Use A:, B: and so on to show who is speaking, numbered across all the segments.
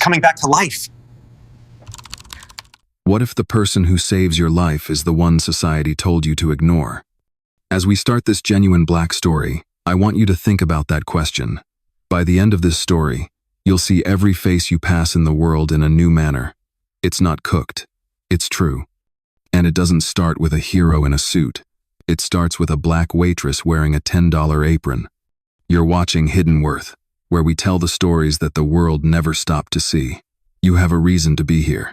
A: coming back to life.
B: What if the person who saves your life is the one society told you to ignore? As we start this genuine Black story, I want you to think about that question. By the end of this story, you'll see every face you pass in the world in a new manner. It's not cooked. It's true. And it doesn't start with a hero in a suit. It starts with a black waitress wearing a $10 apron. You're watching Hidden Worth, where we tell the stories that the world never stopped to see. You have a reason to be here.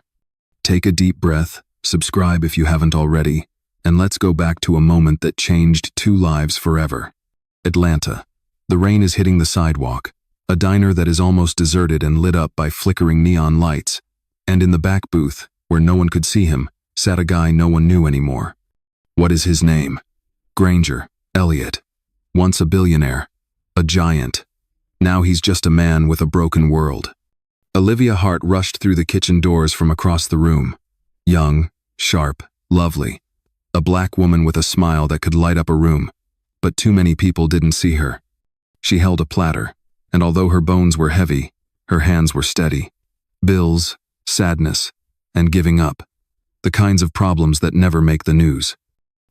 B: Take a deep breath, subscribe if you haven't already, and let's go back to a moment that changed 2 lives forever. Atlanta. The rain is hitting the sidewalk, a diner that is almost deserted and lit up by flickering neon lights. And in the back booth, where no one could see him, sat a guy no one knew anymore. What is his name? Granger, Elliot. Once a billionaire, a giant. Now he's just a man with a broken world. Olivia Hart rushed through the kitchen doors from across the room. Young, sharp, lovely. A black woman with a smile that could light up a room. But too many people didn't see her. She held a platter, and although her bones were heavy, her hands were steady. Bills, sadness, and giving up. The kinds of problems that never make the news.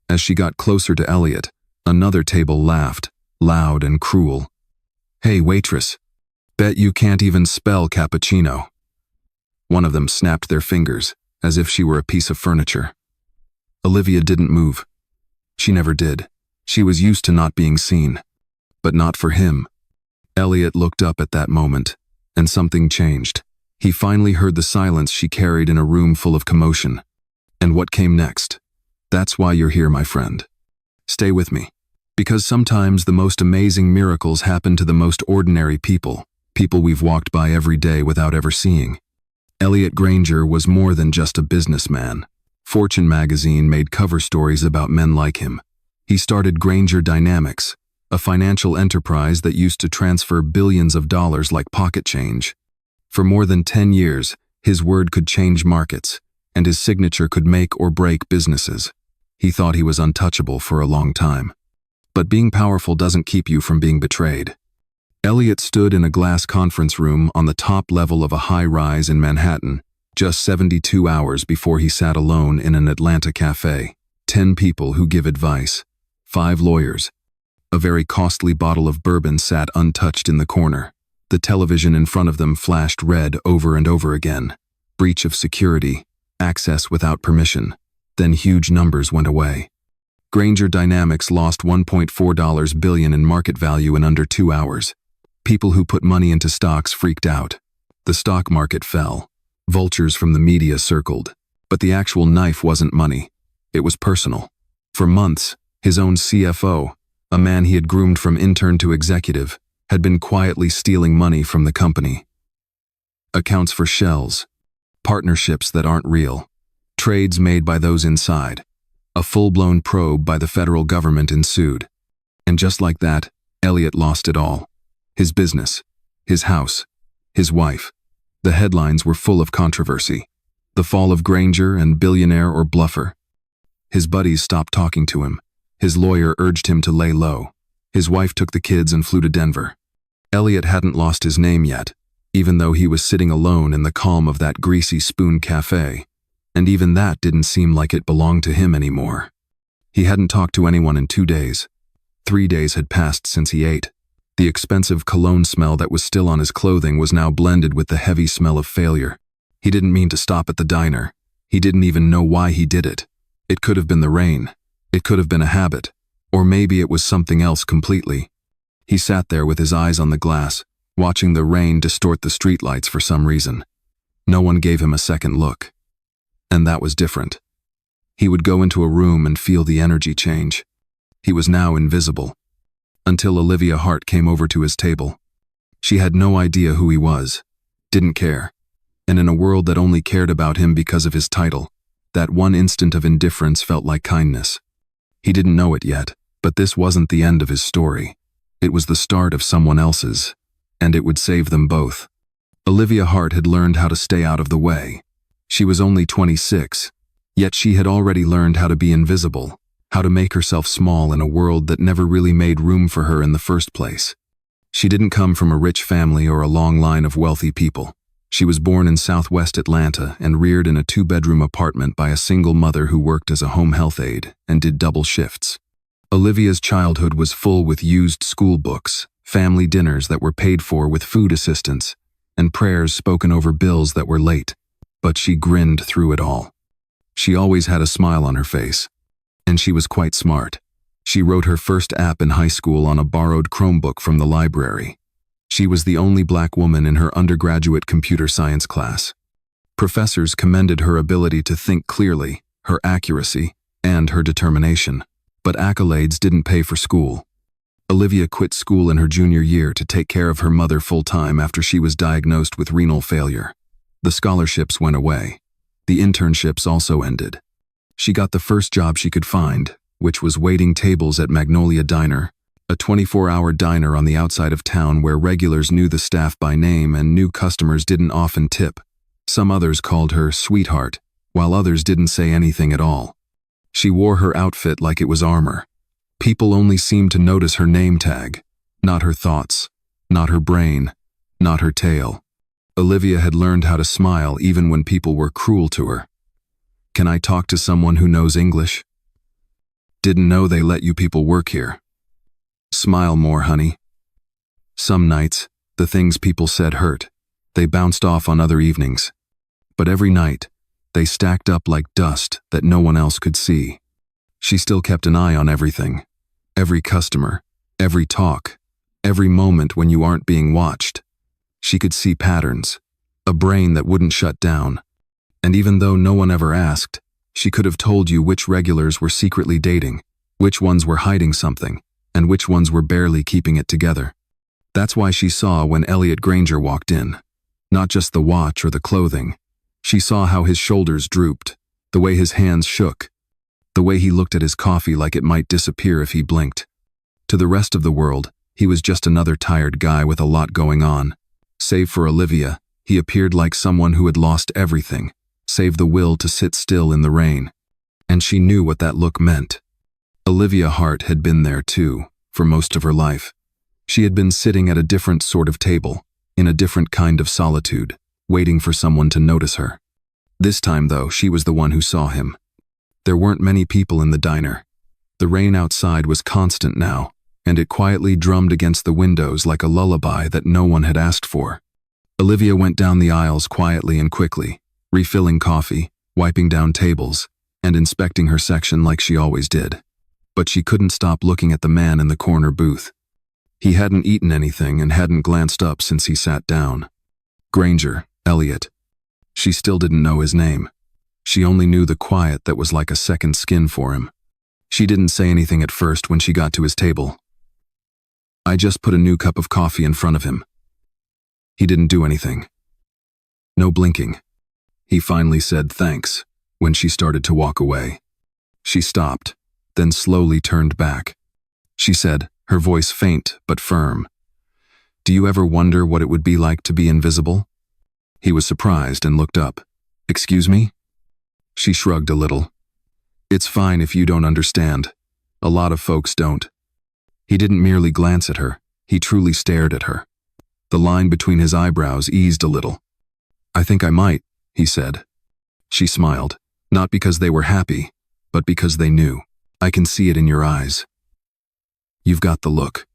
B: As she got closer to Elliot, another table laughed, loud and cruel. "Hey, waitress. Bet you can't even spell cappuccino." One of them snapped their fingers, as if she were a piece of furniture. Olivia didn't move. She never did. She was used to not being seen. But not for him. Elliot looked up at that moment, and something changed. He finally heard the silence she carried in a room full of commotion. And what came next? That's why you're here, my friend. Stay with me. Because sometimes the most amazing miracles happen to the most ordinary people. People we've walked by every day without ever seeing. Elliot Granger was more than just a businessman. Fortune magazine made cover stories about men like him. He started Granger Dynamics, a financial enterprise that used to transfer billions of dollars like pocket change. For more than 10 years, his word could change markets, and his signature could make or break businesses. He thought he was untouchable for a long time. But being powerful doesn't keep you from being betrayed. Elliot stood in a glass conference room on the top level of a high-rise in Manhattan, just 72 hours before he sat alone in an Atlanta cafe. 10 people who give advice. 5 lawyers. A very costly bottle of bourbon sat untouched in the corner. The television in front of them flashed red over and over again. Breach of security. Access without permission. Then huge numbers went away. Granger Dynamics lost $1.4 billion in market value in under 2 hours. People who put money into stocks freaked out. The stock market fell. Vultures from the media circled. But the actual knife wasn't money. It was personal. For months, his own CFO, a man he had groomed from intern to executive, had been quietly stealing money from the company. Accounts for shells. Partnerships that aren't real. Trades made by those inside. A full-blown probe by the federal government ensued. And just like that, Elliot lost it all. His business, his house, his wife. The headlines were full of controversy. The fall of Granger and billionaire or bluffer. His buddies stopped talking to him. His lawyer urged him to lay low. His wife took the kids and flew to Denver. Elliot hadn't lost his name yet, even though he was sitting alone in the calm of that greasy spoon cafe. And even that didn't seem like it belonged to him anymore. He hadn't talked to anyone in 2 days. 3 days had passed since he ate. The expensive cologne smell that was still on his clothing was now blended with the heavy smell of failure. He didn't mean to stop at the diner. He didn't even know why he did it. It could have been the rain. It could have been a habit. Or maybe it was something else completely. He sat there with his eyes on the glass, watching the rain distort the streetlights for some reason. No one gave him a second look. And that was different. He would go into a room and feel the energy change. He was now invisible. Until Olivia Hart came over to his table. She had no idea who he was, didn't care. And in a world that only cared about him because of his title, that one instant of indifference felt like kindness. He didn't know it yet, but this wasn't the end of his story. It was the start of someone else's, and it would save them both. Olivia Hart had learned how to stay out of the way. She was only 26, yet she had already learned how to be invisible, how to make herself small in a world that never really made room for her in the first place. She didn't come from a rich family or a long line of wealthy people. She was born in Southwest Atlanta and reared in a 2-bedroom apartment by a single mother who worked as a home health aide and did double shifts. Olivia's childhood was full with used school books, family dinners that were paid for with food assistance, and prayers spoken over bills that were late. But she grinned through it all. She always had a smile on her face. And she was quite smart. She wrote her first app in high school on a borrowed Chromebook from the library. She was the only black woman in her undergraduate computer science class. Professors commended her ability to think clearly, her accuracy, and her determination. But accolades didn't pay for school. Olivia quit school in her junior year to take care of her mother full-time after she was diagnosed with renal failure. The scholarships went away. The internships also ended. She got the first job she could find, which was waiting tables at Magnolia Diner, a 24-hour diner on the outside of town where regulars knew the staff by name and new customers didn't often tip. Some others called her sweetheart, while others didn't say anything at all. She wore her outfit like it was armor. People only seemed to notice her name tag, not her thoughts, not her brain, not her tail. Olivia had learned how to smile even when people were cruel to her. Can I talk to someone who knows English? Didn't know they let you people work here. Smile more, honey. Some nights, the things people said hurt. They bounced off on other evenings. But every night, they stacked up like dust that no one else could see. She still kept an eye on everything. Every customer, every talk, every moment when you aren't being watched. She could see patterns, a brain that wouldn't shut down. And even though no one ever asked, she could have told you which regulars were secretly dating, which ones were hiding something, and which ones were barely keeping it together. That's why she saw when Elliot Granger walked in. Not just the watch or the clothing. She saw how his shoulders drooped, the way his hands shook, the way he looked at his coffee like it might disappear if he blinked. To the rest of the world, he was just another tired guy with a lot going on. Save for Olivia, he appeared like someone who had lost everything, save the will to sit still in the rain. And she knew what that look meant. Olivia Hart had been there too, for most of her life. She had been sitting at a different sort of table, in a different kind of solitude, waiting for someone to notice her. This time, though, she was the one who saw him. There weren't many people in the diner. The rain outside was constant now, and it quietly drummed against the windows like a lullaby that no one had asked for. Olivia went down the aisles quietly and quickly, refilling coffee, wiping down tables, and inspecting her section like she always did. But she couldn't stop looking at the man in the corner booth. He hadn't eaten anything and hadn't glanced up since he sat down. Granger, Elliot. She still didn't know his name. She only knew the quiet that was like a second skin for him. She didn't say anything at first when she got to his table. I just put a new cup of coffee in front of him. He didn't do anything. No blinking. He finally said thanks when she started to walk away. She stopped, then slowly turned back. She said, her voice faint but firm, "Do you ever wonder what it would be like to be invisible?" He was surprised and looked up. "Excuse me?" She shrugged a little. "It's fine if you don't understand. A lot of folks don't." He didn't merely glance at her, he truly stared at her. The line between his eyebrows eased a little. "I think I might," he said. She smiled, not because they were happy, but because they knew. "I can see it in your eyes. You've got the look.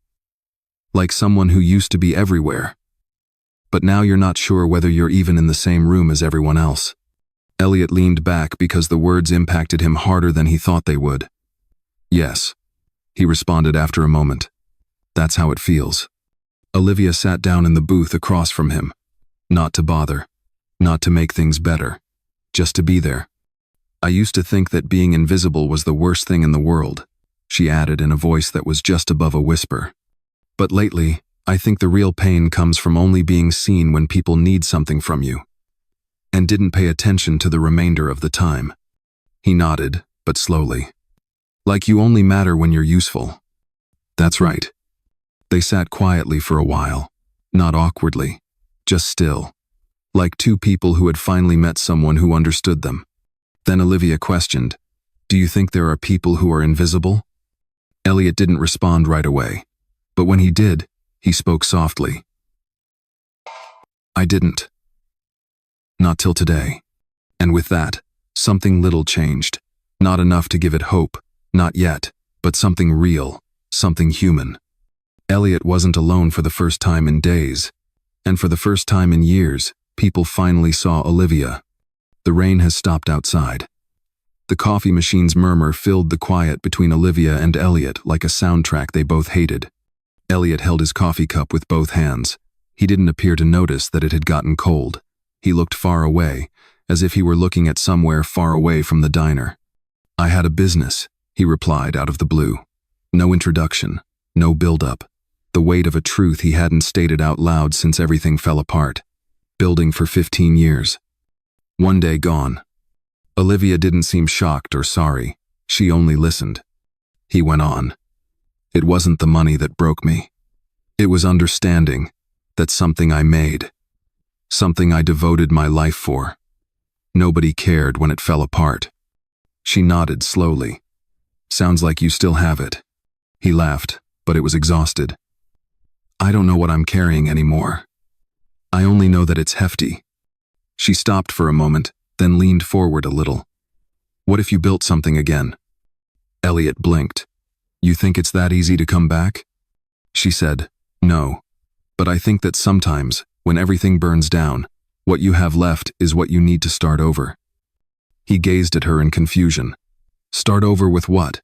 B: Like someone who used to be everywhere. But now you're not sure whether you're even in the same room as everyone else." Elliot leaned back because the words impacted him harder than he thought they would. "Yes," he responded after a moment. "That's how it feels." Olivia sat down in the booth across from him. Not to bother. Not to make things better. Just to be there. "I used to think that being invisible was the worst thing in the world," she added in a voice that was just above a whisper. "But lately, I think the real pain comes from only being seen when people need something from you, and didn't pay attention to the remainder of the time." He nodded, but slowly. "Like you only matter when you're useful." "That's right." They sat quietly for a while, not awkwardly, just still, like two people who had finally met someone who understood them. Then Olivia questioned, "Do you think there are people who are invisible?" Elliot didn't respond right away, but when he did, he spoke softly. "I didn't. Not till today. And with that, something little changed. Not enough to give it hope, not yet, but something real, something human. Elliot wasn't alone for the first time in days. And for the first time in years, people finally saw Olivia. The rain has stopped outside. The coffee machine's murmur filled the quiet between Olivia and Elliot like a soundtrack they both hated. Elliot held his coffee cup with both hands. He didn't appear to notice that it had gotten cold. He looked far away, as if he were looking at somewhere far away from the diner. "I had a business," he replied out of the blue. No introduction, no build-up. The weight of a truth he hadn't stated out loud since everything fell apart. Building for 15 years. One day gone. Olivia didn't seem shocked or sorry. She only listened. He went on. "It wasn't the money that broke me. It was understanding that something I made, something I devoted my life for. Nobody cared when it fell apart." She nodded slowly. "Sounds like you still have it." He laughed, but it was exhausted. "I don't know what I'm carrying anymore. I only know that it's hefty." She stopped for a moment, then leaned forward a little. "What if you built something again?" Elliot blinked. "You think it's that easy to come back?" She said, "No. But I think that sometimes, when everything burns down, what you have left is what you need to start over." He gazed at her in confusion. "Start over with what?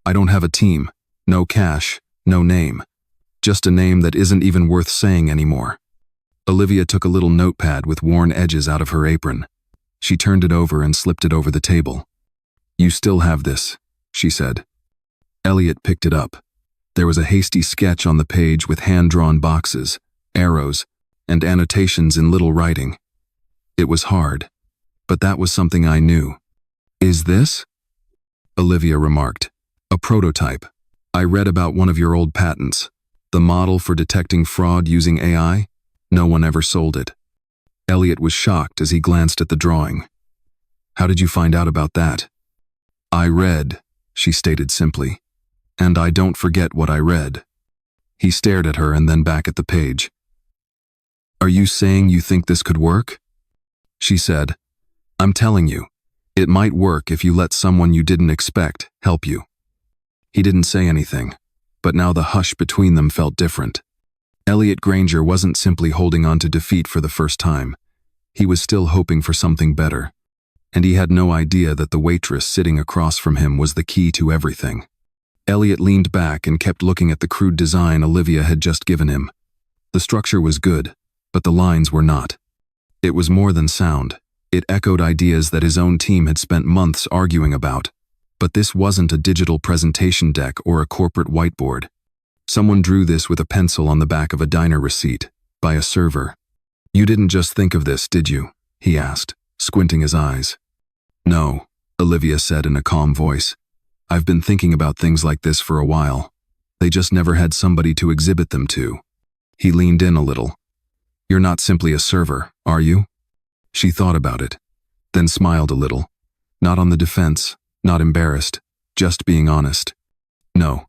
B: I don't have a team, no cash, no name. Just a name that isn't even worth saying anymore." Olivia took a little notepad with worn edges out of her apron. She turned it over and slipped it over the table. "You still have this," she said. Elliot picked it up. There was a hasty sketch on the page with hand-drawn boxes, arrows, and annotations in little writing. It was hard, but that was something I knew. "Is this?" Olivia remarked. "A prototype. I read about one of your old patents. The model for detecting fraud using AI? No one ever sold it." Elliot was shocked as he glanced at the drawing. "How did you find out about that?" "I read," she stated simply. "And I don't forget what I read." He stared at her and then back at the page. "Are you saying you think this could work?" She said, "I'm telling you, it might work if you let someone you didn't expect help you." He didn't say anything, but now the hush between them felt different. Elliot Granger wasn't simply holding on to defeat for the first time. He was still hoping for something better. And he had no idea that the waitress sitting across from him was the key to everything. Elliot leaned back and kept looking at the crude design Olivia had just given him. The structure was good, but the lines were not. It was more than sound. It echoed ideas that his own team had spent months arguing about. But this wasn't a digital presentation deck or a corporate whiteboard. Someone drew this with a pencil on the back of a diner receipt, by a server. "You didn't just think of this, did you?" he asked, squinting his eyes. "No," Olivia said in a calm voice. "I've been thinking about things like this for a while. They just never had somebody to exhibit them to." He leaned in a little. "You're not simply a server, are you?" She thought about it, then smiled a little. Not on the defense, not embarrassed, just being honest. "No.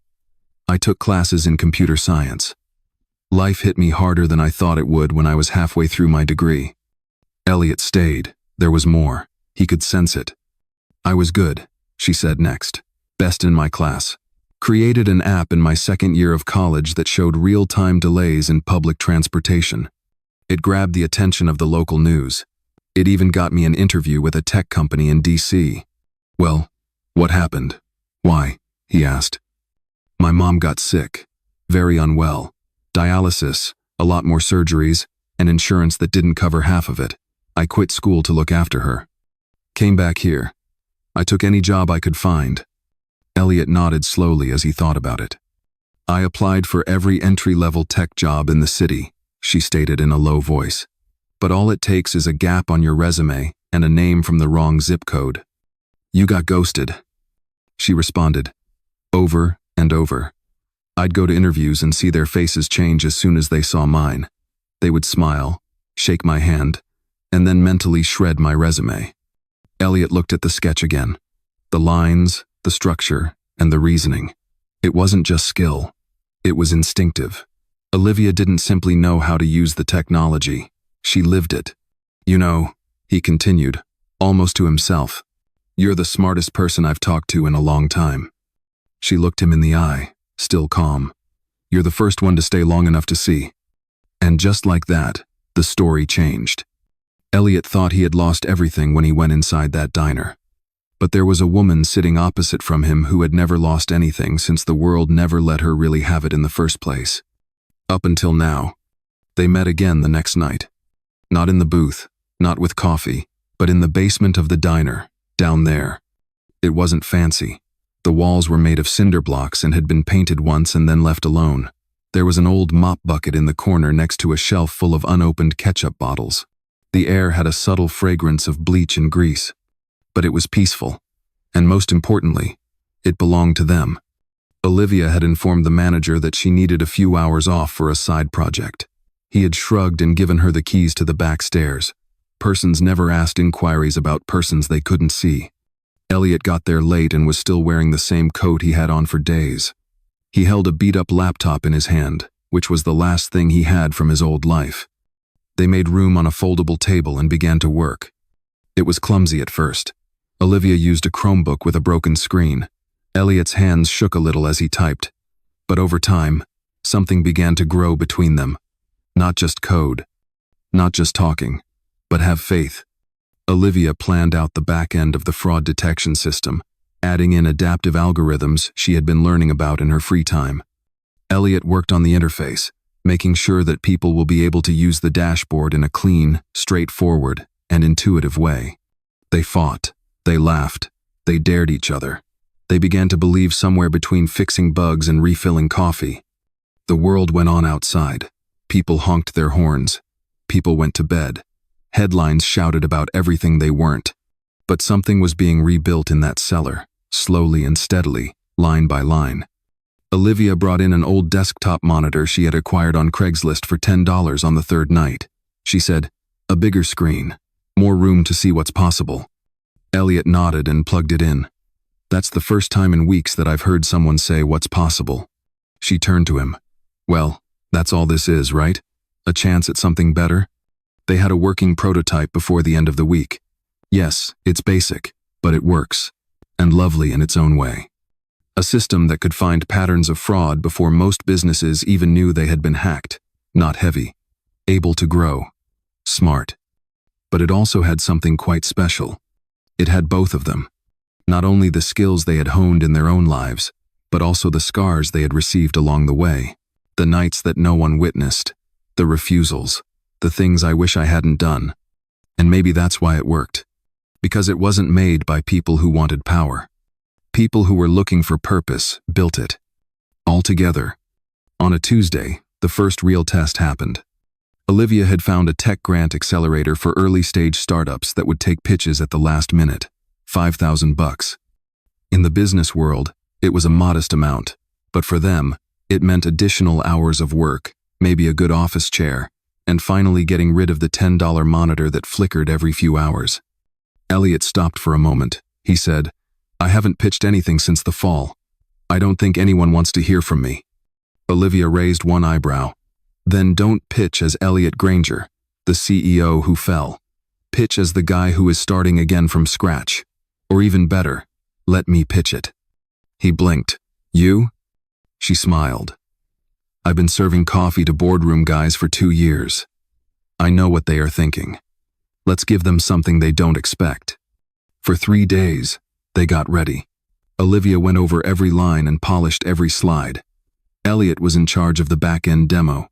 B: I took classes in computer science. Life hit me harder than I thought it would when I was halfway through my degree." Elliot stayed. There was more. He could sense it. "I was good," she said next. "Best in my class. Created an app in my second year of college that showed real-time delays in public transportation. It grabbed the attention of the local news. It even got me an interview with a tech company in DC. "Well, what happened? Why?" he asked. "My mom got sick, very unwell. Dialysis, a lot more surgeries, and insurance that didn't cover half of it. I quit school to look after her. Came back here. I took any job I could find." Elliot nodded slowly as he thought about it. "I applied for every entry-level tech job in the city," she stated in a low voice. "But all it takes is a gap on your resume and a name from the wrong zip code. You got ghosted." She responded, "Over and over. I'd go to interviews and see their faces change as soon as they saw mine. They would smile, shake my hand, and then mentally shred my resume." Elliot looked at the sketch again. The lines, the structure, and the reasoning. It wasn't just skill. It was instinctive. Olivia didn't simply know how to use the technology. She lived it. "You know," He continued, almost to himself. "You're the smartest person I've talked to in a long time." She looked him in the eye, still calm. "You're the first one to stay long enough to see." And just like that, the story changed. Elliot thought he had lost everything when he went inside that diner. But there was a woman sitting opposite from him who had never lost anything since the world never let her really have it in the first place. Up until now. They met again the next night. Not in the booth, not with coffee, but in the basement of the diner, down there. It wasn't fancy. The walls were made of cinder blocks and had been painted once and then left alone. There was an old mop bucket in the corner next to a shelf full of unopened ketchup bottles. The air had a subtle fragrance of bleach and grease. But it was peaceful. And most importantly, it belonged to them. Olivia had informed the manager that she needed a few hours off for a side project. He had shrugged and given her the keys to the back stairs. Persons never asked inquiries about persons they couldn't see. Elliot got there late and was still wearing the same coat he had on for days. He held a beat-up laptop in his hand, which was the last thing he had from his old life. They made room on a foldable table and began to work. It was clumsy at first. Olivia used a Chromebook with a broken screen. Elliot's hands shook a little as he typed. But over time, something began to grow between them. Not just code. Not just talking. But have faith. Olivia planned out the back end of the fraud detection system, adding in adaptive algorithms she had been learning about in her free time. Elliot worked on the interface, making sure that people will be able to use the dashboard in a clean, straightforward, and intuitive way. They fought. They laughed. They dared each other. They began to believe somewhere between fixing bugs and refilling coffee. The world went on outside. People honked their horns. People went to bed. Headlines shouted about everything they weren't. But something was being rebuilt in that cellar, slowly and steadily, line by line. Olivia brought in an old desktop monitor she had acquired on Craigslist for $10 on the third night. She said, "A bigger screen. More room to see what's possible." Elliot nodded and plugged it in. "That's the first time in weeks that I've heard someone say what's possible." She turned to him. "Well, that's all this is, right? A chance at something better?" They had a working prototype before the end of the week. "Yes, it's basic, but it works. And lovely in its own way. A system that could find patterns of fraud before most businesses even knew they had been hacked. Not heavy. Able to grow. Smart. But it also had something quite special. It had both of them. Not only the skills they had honed in their own lives, but also the scars they had received along the way. The nights that no one witnessed. The refusals. The things I wish I hadn't done. And maybe that's why it worked. Because it wasn't made by people who wanted power. People who were looking for purpose built it. All together. On a Tuesday, the first real test happened. Olivia had found a tech grant accelerator for early-stage startups that would take pitches at the last minute. $5,000. In the business world, it was a modest amount, but for them, it meant additional hours of work, maybe a good office chair, and finally getting rid of the $10 monitor that flickered every few hours. Elliot stopped for a moment. He said, "I haven't pitched anything since the fall. I don't think anyone wants to hear from me." Olivia raised one eyebrow. "Then don't pitch as Elliot Granger, the CEO who fell. Pitch as the guy who is starting again from scratch. Or even better, let me pitch it." He blinked. "You?" She smiled. "I've been serving coffee to boardroom guys for 2 years. I know what they are thinking. Let's give them something they don't expect." For 3 days, they got ready. Olivia went over every line and polished every slide. Elliot was in charge of the back-end demo.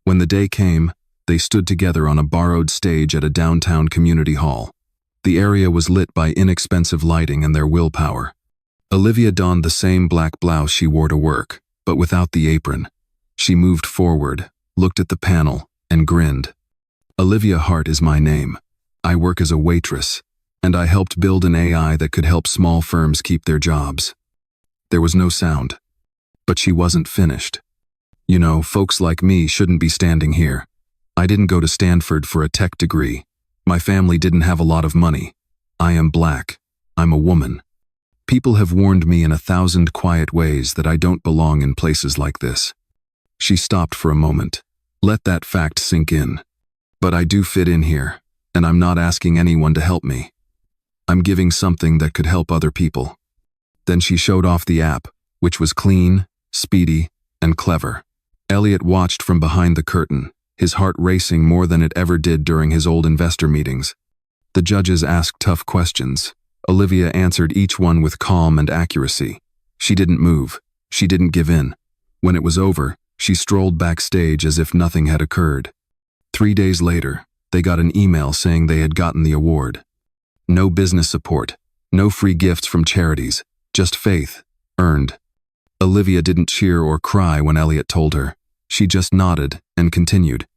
B: When the day came, they stood together on a borrowed stage at a downtown community hall. The area was lit by inexpensive lighting and their willpower. Olivia donned the same black blouse she wore to work, but without the apron. She moved forward, looked at the panel, and grinned. "Olivia Hart is my name. I work as a waitress, and I helped build an AI that could help small firms keep their jobs." There was no sound. But she wasn't finished. "You know, folks like me shouldn't be standing here. I didn't go to Stanford for a tech degree. My family didn't have a lot of money. I am black. I'm a woman. People have warned me in 1,000 quiet ways that I don't belong in places like this." She stopped for a moment. "Let that fact sink in. But I do fit in here, and I'm not asking anyone to help me. I'm giving something that could help other people." Then she showed off the app, which was clean, speedy, and clever. Elliot watched from behind the curtain, his heart racing more than it ever did during his old investor meetings. The judges asked tough questions. Olivia answered each one with calm and accuracy. She didn't move. She didn't give in. When it was over, she strolled backstage as if nothing had occurred. 3 days later, they got an email saying they had gotten the award. No business support, no free gifts from charities, just faith, earned. Olivia didn't cheer or cry when Elliot told her. She just nodded and continued.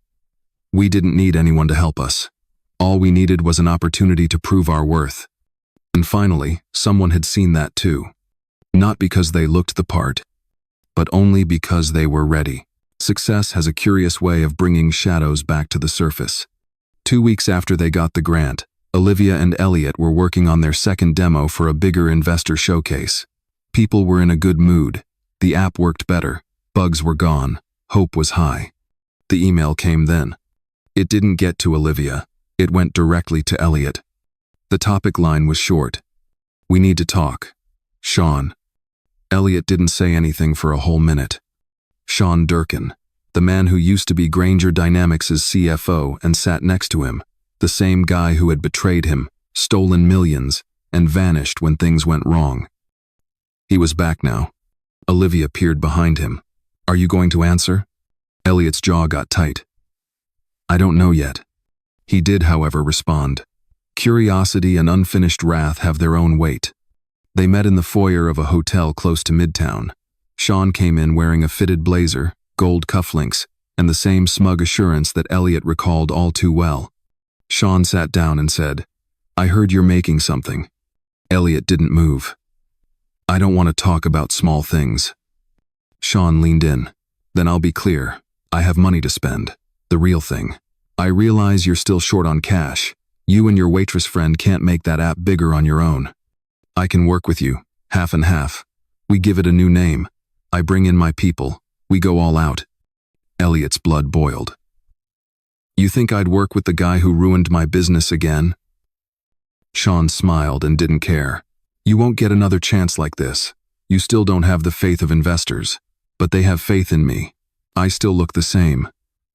B: "We didn't need anyone to help us. All we needed was an opportunity to prove our worth." And finally, someone had seen that too. Not because they looked the part, but only because they were ready. Success has a curious way of bringing shadows back to the surface. 2 weeks after they got the grant, Olivia and Elliot were working on their second demo for a bigger investor showcase. People were in a good mood. The app worked better. Bugs were gone. Hope was high. The email came then. It didn't get to Olivia. It went directly to Elliot. The topic line was short. "We need to talk. Sean." Elliot didn't say anything for a whole minute. Sean Durkin, the man who used to be Granger Dynamics' CFO and sat next to him, the same guy who had betrayed him, stolen millions, and vanished when things went wrong. He was back now. Olivia peered behind him. "Are you going to answer?" Elliot's jaw got tight. "I don't know yet." He did, however, respond. Curiosity and unfinished wrath have their own weight. They met in the foyer of a hotel close to Midtown. Sean came in wearing a fitted blazer, gold cufflinks, and the same smug assurance that Elliot recalled all too well. Sean sat down and said, "I heard you're making something." Elliot didn't move. "I don't want to talk about small things." Sean leaned in. "Then I'll be clear. I have money to spend. The real thing. I realize you're still short on cash. You and your waitress friend can't make that app bigger on your own. I can work with you, half and half. We give it a new name. I bring in my people. We go all out." Elliot's blood boiled. "You think I'd work with the guy who ruined my business again?" Sean smiled and didn't care. "You won't get another chance like this. You still don't have the faith of investors, but they have faith in me. I still look the same.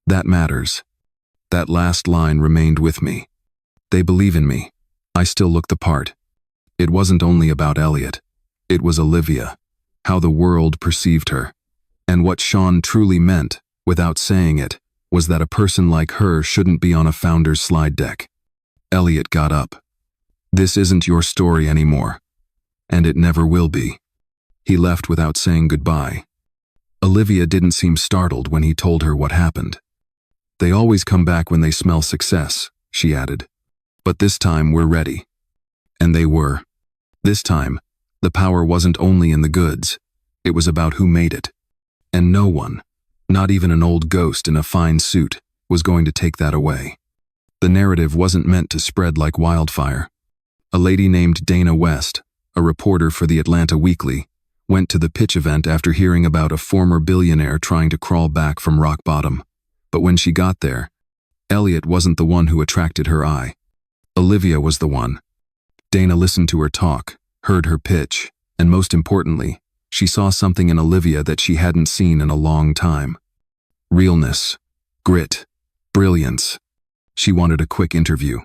B: That matters." That last line remained with me. They believe in me. I still look the part. It wasn't only about Elliot. It was Olivia, how the world perceived her. And what Sean truly meant, without saying it, was that a person like her shouldn't be on a founder's slide deck. Elliot got up. "This isn't your story anymore. And it never will be." He left without saying goodbye. Olivia didn't seem startled when he told her what happened. "They always come back when they smell success," she added. "But this time we're ready." And they were. This time, the power wasn't only in the goods. It was about who made it. And no one, not even an old ghost in a fine suit, was going to take that away. The narrative wasn't meant to spread like wildfire. A lady named Dana West, a reporter for the Atlanta Weekly, went to the pitch event after hearing about a former billionaire trying to crawl back from rock bottom. But when she got there, Elliot wasn't the one who attracted her eye. Olivia was the one. Dana listened to her talk, heard her pitch, and most importantly, she saw something in Olivia that she hadn't seen in a long time. Realness, grit, brilliance. She wanted a quick interview.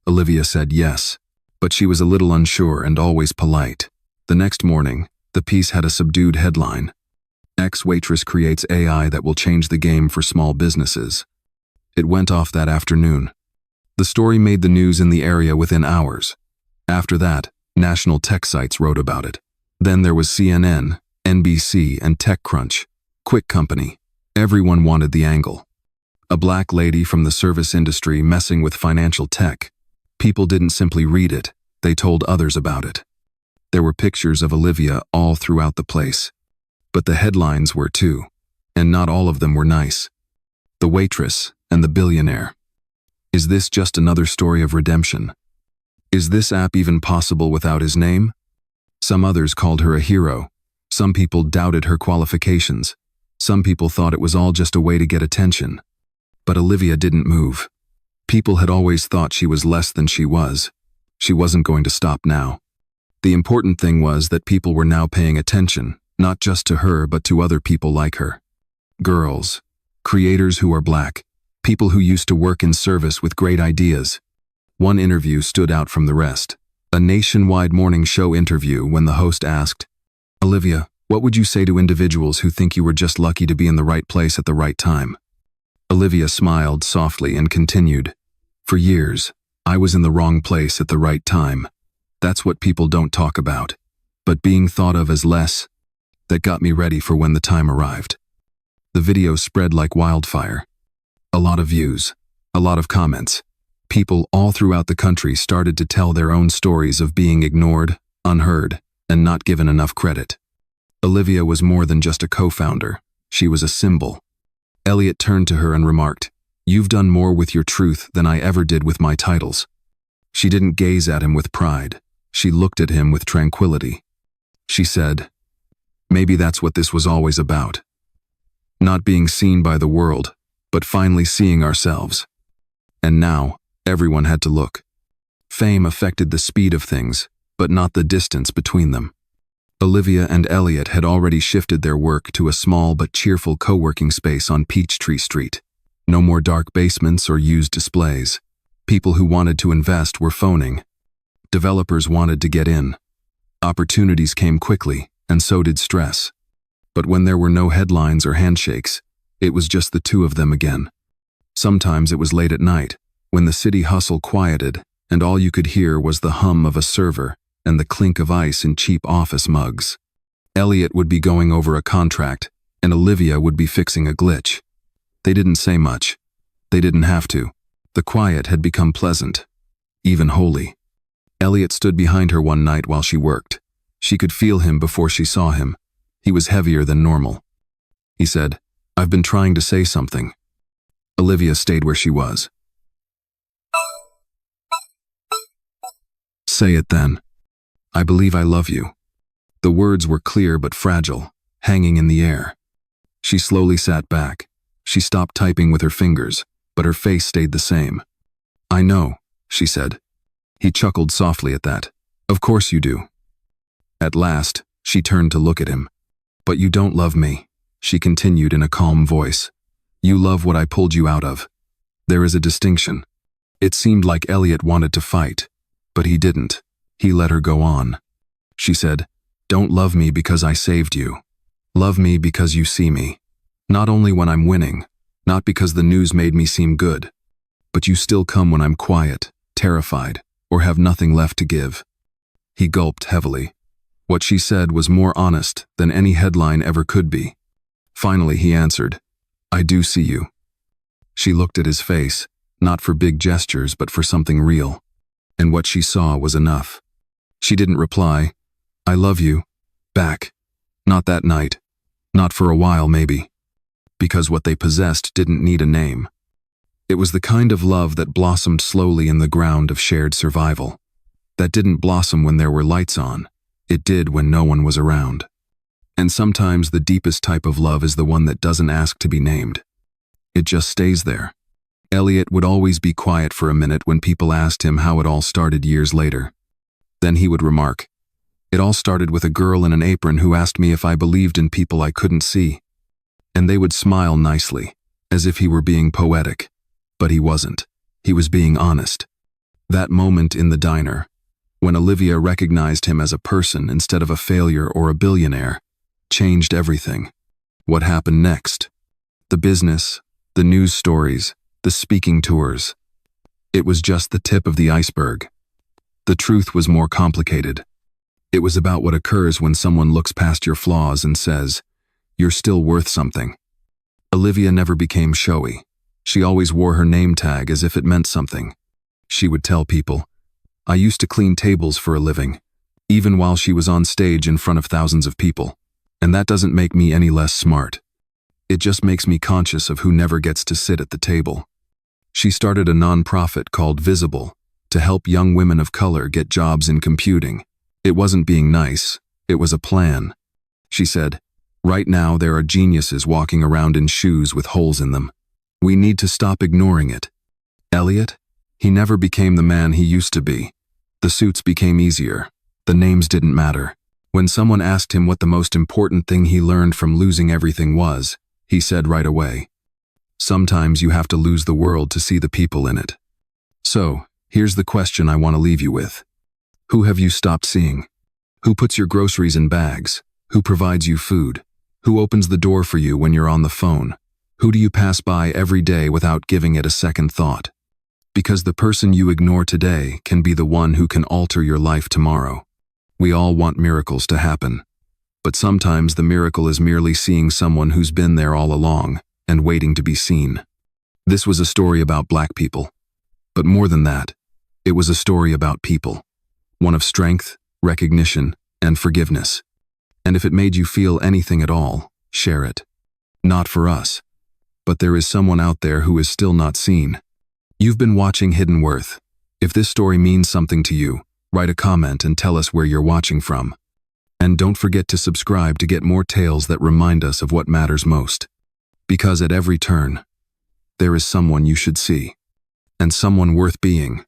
B: Olivia said yes, but she was a little unsure and always polite. The next morning, the piece had a subdued headline. Ex-waitress creates AI that will change the game for small businesses. It went off that afternoon. The story made the news in the area within hours. After that, national tech sites wrote about it. Then there was CNN, NBC, and TechCrunch. Quick company. Everyone wanted the angle. A black lady from the service industry messing with financial tech. People didn't simply read it, they told others about it. There were pictures of Olivia all throughout the place. But the headlines were too, and not all of them were nice. The waitress and the billionaire. Is this just another story of redemption? Is this app even possible without his name? Some others called her a hero. Some people doubted her qualifications. Some people thought it was all just a way to get attention. But Olivia didn't move. People had always thought she was less than she was. She wasn't going to stop now. The important thing was that people were now paying attention, not just to her but to other people like her. Girls, creators who are Black, people who used to work in service with great ideas. One interview stood out from the rest. A nationwide morning show interview when the host asked, "Olivia, what would you say to individuals who think you were just lucky to be in the right place at the right time?" Olivia smiled softly and continued, "For years, I was in the wrong place at the right time. That's what people don't talk about. But being thought of as less, that got me ready for when the time arrived." The video spread like wildfire. A lot of views, a lot of comments. People all throughout the country started to tell their own stories of being ignored, unheard, and not given enough credit. Olivia was more than just a co-founder. She was a symbol. Elliot turned to her and remarked, "You've done more with your truth than I ever did with my titles." She didn't gaze at him with pride. She looked at him with tranquility. She said, "Maybe that's what this was always about. Not being seen by the world, but finally seeing ourselves." And now, everyone had to look. Fame affected the speed of things, but not the distance between them. Olivia and Elliot had already shifted their work to a small but cheerful co-working space on Peachtree Street. No more dark basements or used displays. People who wanted to invest were phoning. Developers wanted to get in. Opportunities came quickly, and so did stress. But when there were no headlines or handshakes, it was just the two of them again. Sometimes it was late at night, when the city hustle quieted, and all you could hear was the hum of a server and the clink of ice in cheap office mugs. Elliot would be going over a contract, and Olivia would be fixing a glitch. They didn't say much. They didn't have to. The quiet had become pleasant, even holy. Elliot stood behind her one night while she worked. She could feel him before she saw him. He was heavier than normal. He said, "I've been trying to say something." Olivia stayed where she was. "Say it then. I believe I love you." The words were clear but fragile, hanging in the air. She slowly sat back. She stopped typing with her fingers, but her face stayed the same. "I know," she said. He chuckled softly at that. "Of course you do." At last, she turned to look at him. "But you don't love me," she continued in a calm voice. "You love what I pulled you out of. There is a distinction." It seemed like Elliot wanted to fight, but he didn't. He let her go on. She said, "Don't love me because I saved you. Love me because you see me. Not only when I'm winning, not because the news made me seem good, but you still come when I'm quiet, terrified, or have nothing left to give." He gulped heavily. What she said was more honest than any headline ever could be. Finally, he answered, "I do see you." She looked at his face, not for big gestures, but for something real. And what she saw was enough. She didn't reply, "I love you," back. Not that night. Not for a while, maybe. Because what they possessed didn't need a name. It was the kind of love that blossomed slowly in the ground of shared survival. That didn't blossom when there were lights on. It did when no one was around. And sometimes the deepest type of love is the one that doesn't ask to be named. It just stays there. Elliot would always be quiet for a minute when people asked him how it all started years later. Then he would remark, "It all started with a girl in an apron who asked me if I believed in people I couldn't see." And they would smile nicely, as if he were being poetic. But he wasn't. He was being honest. That moment in the diner, when Olivia recognized him as a person instead of a failure or a billionaire, changed everything. What happened next? The business, the news stories, the speaking tours. It was just the tip of the iceberg. The truth was more complicated. It was about what occurs when someone looks past your flaws and says, "You're still worth something." Olivia never became showy. She always wore her name tag as if it meant something. She would tell people, "I used to clean tables for a living," even while she was on stage in front of thousands of people. And that doesn't make me any less smart. It just makes me conscious of who never gets to sit at the table. She started a nonprofit called Visible to help young women of color get jobs in computing. It wasn't being nice, it was a plan. She said, "Right now there are geniuses walking around in shoes with holes in them. We need to stop ignoring it." Elliot? He never became the man he used to be. The suits became easier. The names didn't matter. When someone asked him what the most important thing he learned from losing everything was, he said right away, "Sometimes you have to lose the world to see the people in it." So, here's the question I want to leave you with. Who have you stopped seeing? Who puts your groceries in bags? Who provides you food? Who opens the door for you when you're on the phone? Who do you pass by every day without giving it a second thought? Because the person you ignore today can be the one who can alter your life tomorrow. We all want miracles to happen. But sometimes the miracle is merely seeing someone who's been there all along and waiting to be seen. This was a story about Black people. But more than that, it was a story about people. One of strength, recognition, and forgiveness. And if it made you feel anything at all, share it. Not for us. But there is someone out there who is still not seen. You've been watching Hidden Worth. If this story means something to you, write a comment and tell us where you're watching from. And don't forget to subscribe to get more tales that remind us of what matters most. Because at every turn, there is someone you should see. And someone worth being.